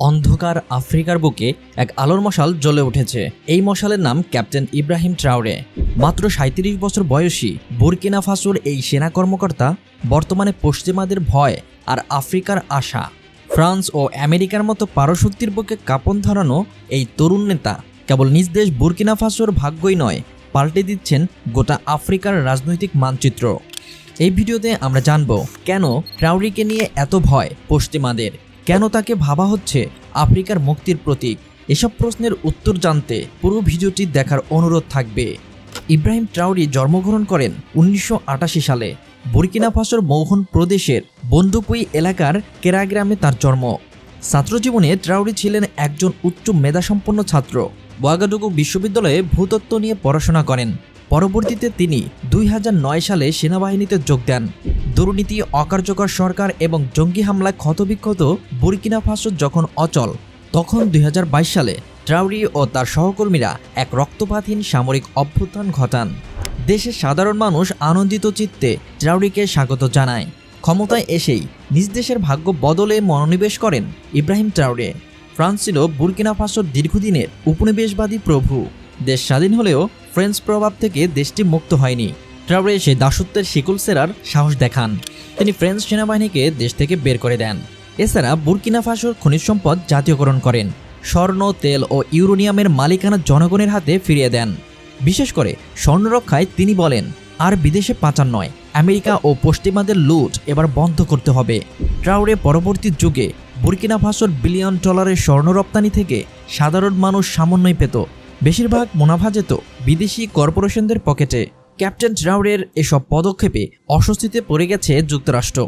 অন্ধকার আফ্রিকার বুকে এক আলোর মশাল জ্বলে উঠেছে। এই মশালের নাম ক্যাপ্টেন ইব্রাহিম ট্রাওরে। মাত্র ৩৭ বছর বয়সী বুরকিনা ফাসোর এই সেনা কর্মকর্তা বর্তমানে পশ্চিমাদের ভয় আর আফ্রিকার আশা। ফ্রান্স ও আমেরিকার মতো পারশক্তির বুকে কাঁপন ধরানো এই তরুণ নেতা কেবল নিজ দেশ বুরকিনা ফাসোর ভাগ্যই নয়, পাল্টে দিচ্ছেন গোটা আফ্রিকার রাজনৈতিক মানচিত্র। এই ভিডিওতে আমরা জানব কেন ট্রাওরেকে নিয়ে এত ভয় পশ্চিমাদের, কেন তাকে ভাবা হচ্ছে আফ্রিকার মুক্তির প্রতীক। এসব প্রশ্নের উত্তর জানতে পুরো ভিডিওটি দেখার অনুরোধ থাকবে। ইব্রাহিম ট্রাওরে জন্মগ্রহণ করেন ১৯৮৮ সালে। বুরকিনা ফাসোর মৌহন প্রদেশের বন্দুকুই এলাকার কেরা গ্রামে তার জন্ম। ছাত্রজীবনে ট্রাওরে ছিলেন একজন উচ্চ মেধাসম্পন্ন ছাত্র। ওয়াগাডুগু বিশ্ববিদ্যালয়ে ভূতত্ত্ব নিয়ে পড়াশোনা করেন। পরবর্তীতে তিনি ২০০৯ সালে সেনাবাহিনীতে যোগ দেন। দুর্নীতি, অকার্যকর সরকার এবং জঙ্গি হামলায় ক্ষতবিক্ষত বুরকিনা ফাসো যখন অচল, তখন ২০২২ সালে ট্রাওরে ও তার সহকর্মীরা এক রক্তপাতহীন সামরিক অভ্যুত্থান ঘটান। দেশের সাধারণ মানুষ আনন্দিত চিত্তে ট্রাওরেকে স্বাগত জানায়। ক্ষমতায় এসেই নিজ দেশের ভাগ্য বদলে মনোনিবেশ করেন ইব্রাহিম ট্রাওরে। ফ্রান্স ছিল বুরকিনা ফাসোর দীর্ঘদিনের উপনিবেশবাদী প্রভু। দেশ স্বাধীন হলেও ফ্রেঞ্চ প্রভাব থেকে দেশটি মুক্ত হয়নি। ট্রাওরে সেই দাসত্বের শিকল সেরার সাহস দেখান। তিনি ফ্রেঞ্চ সেনাবাহিনীকে দেশ থেকে বের করে দেন। এছাড়া বুরকিনা ফাসোর খনিজ সম্পদ জাতীয়করণ করেন। স্বর্ণ, তেল ও ইউরেনিয়ামের মালিকানা জনগণের হাতে ফিরিয়ে দেন। বিশেষ করে স্বর্ণ রক্ষায় তিনি বলেন, আর বিদেশে পাচার নয়, আমেরিকা ও পশ্চিমাদের লুট এবার বন্ধ করতে হবে। ট্রাওরে পরবর্তী যুগে বুরকিনা ফাসোর বিলিয়ন ডলারের স্বর্ণ রপ্তানি থেকে সাধারণ মানুষ সামান্যই পেত। বেশিরভাগ মুনাফা যেত বিদেশি কর্পোরেশনদের পকেটে। ক্যাপ্টেন ট্রাওরের এসব পদক্ষেপে অস্বস্তিতে পড়ে গেছে যুক্তরাষ্ট্র।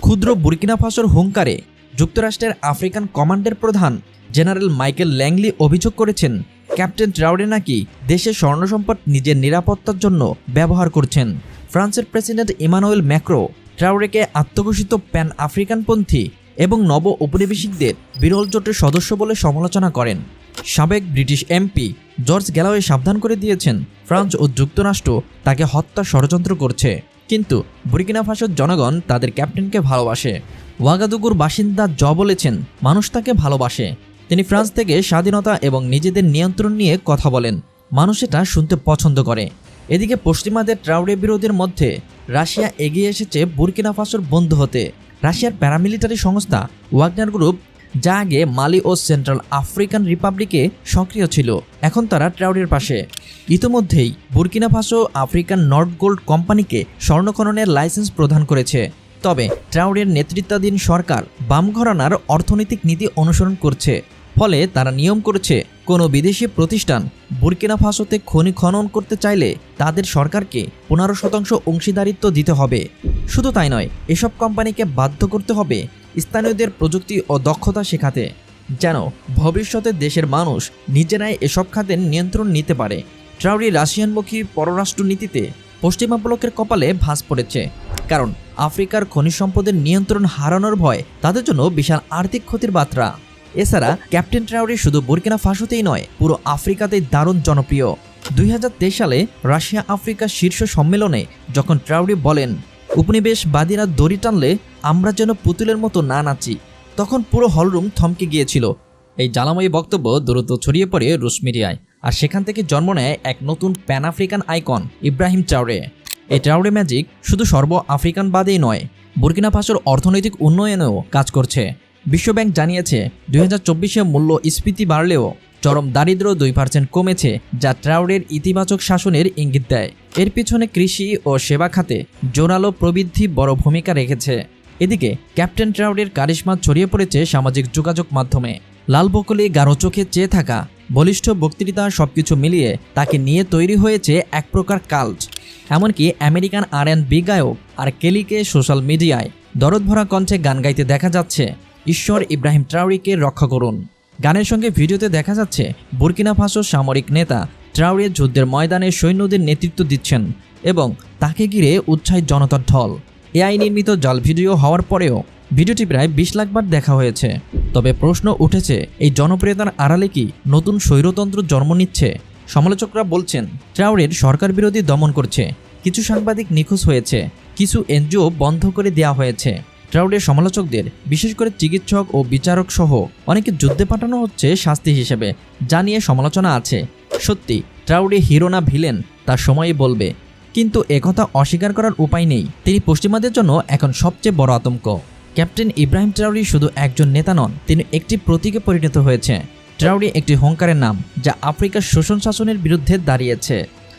ক্ষুদ্র বুরকিনা ফাসোর হুঙ্কারে যুক্তরাষ্ট্রের আফ্রিকান কমান্ডের প্রধান জেনারেল মাইকেল ল্যাংলি অভিযোগ করেছেন, ক্যাপ্টেন ট্রাওরে নাকি দেশের স্বর্ণ সম্পদ নিজের নিরাপত্তার জন্য ব্যবহার করছেন। ফ্রান্সের প্রেসিডেন্ট ইমানুয়েল ম্যাক্রো ট্রাওরেকে আত্মঘোষিত প্যান আফ্রিকানপন্থী এবং নব উপনিবেশিকদের বিরল জোটের সদস্য বলে সমালোচনা করেন। সাবেক ব্রিটিশ এমপি জর্জ গ্যালাওয়ে সাবধান করে দিয়েছেন, ফ্রান্স ও যুক্তরাষ্ট্র তাকে হত্যার ষড়যন্ত্র করছে। কিন্তু বুরকিনা ফাসোর জনগণ তাদের ক্যাপ্টেনকে ভালোবাসে। ওয়াগাদুগুর বাসিন্দা বলেছেন, মানুষ তাকে ভালোবাসে। তিনি ফ্রান্স থেকে স্বাধীনতা এবং নিজেদের নিয়ন্ত্রণ নিয়ে কথা বলেন। মানুষ এটা শুনতে পছন্দ করে। এদিকে পশ্চিমাদের ট্রাওরে বিরোধীর মধ্যে রাশিয়া এগিয়ে এসেছে বুরকিনা ফাসোর বন্ধু হতে। রাশিয়ার প্যারামিলিটারি সংস্থা ওয়াগনার গ্রুপ, যা আগে মালি ও সেন্ট্রাল আফ্রিকান রিপাবলিকে সক্রিয় ছিল, এখন তারা ট্রাওরের পাশে। ইতোমধ্যেই Burkina Faso African north gold কোম্পানিকে স্বর্ণ খননের লাইসেন্স প্রদান করেছে। তবে ট্রাওরের নেতৃত্বাধীন সরকার বাম ঘরানার অর্থনৈতিক নীতি অনুসরণ করছে। ফলে তারা নিয়ম করেছে, কোনো বিদেশি প্রতিষ্ঠান বুরকিনা ফাসোতে খনি খনন করতে চাইলে তাদের সরকারকে ১৫% অংশীদারিত্ব দিতে হবে। শুধু তাই নয়, এসব কোম্পানিকে বাধ্য করতে হবে স্থানীয়দের প্রযুক্তি ও দক্ষতা শেখাতে, যেন ভবিষ্যতে দেশের মানুষ নিজেরাই এসব খাতের নিয়ন্ত্রণ নিতে পারে। ট্রাওরে রাশিয়ানমুখী পররাষ্ট্র নীতিতে পশ্চিমা ব্লকের কপালে ভাঁজ পড়েছে, কারণ আফ্রিকার খনিজ সম্পদের নিয়ন্ত্রণ হারানোর ভয় তাদের জন্য বিশাল আর্থিক ক্ষতির বার্তা। এছাড়া ক্যাপ্টেন ট্রাওরে শুধু বুরকিনা ফাসোতেই নয়, পুরো আফ্রিকাতেই দারুণ জনপ্রিয়। ২০২৩ সালে রাশিয়া আফ্রিকা শীর্ষ সম্মেলনে যখন ট্রাওরে বলেন, উপনিবেশবাদীরা দড়ি টানলে আমরা যেন পুতুলের মতো না নাচি, তখন পুরো হলরুম থমকে গিয়েছিল। এই জ্বালাময়ী বক্তব্য দ্রুত ছড়িয়ে পড়ে রুশ মিডিয়ায়, আর সেখান থেকে জন্ম নেয় এক নতুন pan African icon Ibrahim Traore. এই ট্রাওরে ম্যাজিক শুধু সর্ব আফ্রিকানবাদেই নয়, বুরকিনা ফাসোর অর্থনৈতিক উন্নয়নেও কাজ করছে। বিশ্বব্যাংক জানিয়েছে ২০২৪-এ মূল্যস্ফীতি বাড়লেও চরম দারিদ্র্য ২% কমেছে, যা ট্রাওরের ইতিবাচক শাসনের ইঙ্গিত দেয়। এর পিছনে কৃষি ও সেবা খাতে জোরালো প্রবৃদ্ধি বড় ভূমিকা রেখেছে। এদিকে ক্যাপ্টেন ট্রাওরের কারিশমা ছড়িয়ে পড়েছে সামাজিক যোগাযোগ মাধ্যমে। লাল বকলে গাঢ় চোখে চেয়ে থাকা, বলিষ্ঠ বক্তৃতা, সবকিছু মিলিয়ে তাকে নিয়ে তৈরি হয়েছে এক প্রকার কাল্ট। এমনকি আমেরিকান R&B গায়ক আর কেলিকে সোশ্যাল মিডিয়ায় দরদভরা কণ্ঠে গান গাইতে দেখা যাচ্ছে, ঈশ্বর ইব্রাহিম ট্রাওরেকে রক্ষা করুন। গানের সঙ্গে ভিডিওতে দেখা যাচ্ছে বুরকিনা ফাসোর সামরিক নেতা ট্রাওরে যুদ্ধের ময়দানে সৈন্যদের নেতৃত্ব দিচ্ছেন এবং তাকে ঘিরে উৎসাহী জনতার ঢল। এআই নির্মিত জাল ভিডিও হওয়ার পরেও ভিডিওটি প্রায় ২০ লাখ বার দেখা হয়েছে। তবে প্রশ্ন উঠেছে, এই জনপ্রিয়তার আড়ালে কি নতুন স্বৈরতন্ত্র জন্ম নিচ্ছে? সমালোচকরা বলছেন, ট্রাওরের সরকার বিরোধী দমন করছে, কিছু সাংবাদিক নিখোঁজ হয়েছে, কিছু এনজিও বন্ধ করে দেওয়া হয়েছে। ট্রাউরের সমালোচকদের, বিশেষ করে চিকিৎসক ও বিচারক সহ অনেকে যুদ্ধে পাঠানো হচ্ছে শাস্তি হিসেবে, যা নিয়ে সমালোচনা আছে। সত্যি ট্রাউরে হিরো না ভিলেন তা সময়ই বলবে, কিন্তু একথা অস্বীকার করার উপায় নেই। তিনি পশ্চিমাদের জন্য এখন সবচেয়ে বড় আতঙ্ক। ক্যাপ্টেন ইব্রাহিম ট্রাউরি শুধু একজন নেতা নন, তিনি একটি প্রতীকে পরিণত হয়েছে। ট্রাউরি একটি হুঙ্কারের নাম, যা আফ্রিকার শোষণ শাসনের বিরুদ্ধে দাঁড়িয়েছে।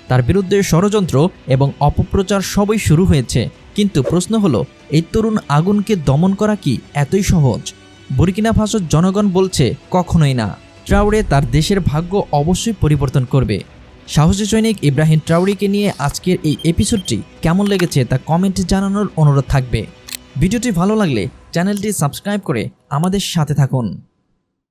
তার বিরুদ্ধে ষড়যন্ত্র এবং অপপ্রচার সবই শুরু হয়েছে, কিন্তু প্রশ্ন হলো এই তরুণ আগুনকে দমন করা কি এতই সহজ? বুর্কিনা ফাসোর জনগণ বলছে কখনোই না। ট্রাউরে তার দেশের ভাগ্য অবশ্যই পরিবর্তন করবে। সাহসী সৈনিক ইব্রাহিম ট্রাউরিকে নিয়ে আজকের এই এপিসোডটি কেমন লেগেছে তা কমেন্টে জানানোর অনুরোধ থাকবে। ভিডিওটি ভালো লাগলে চ্যানেলটি সাবস্ক্রাইব করে আমাদের সাথে থাকুন।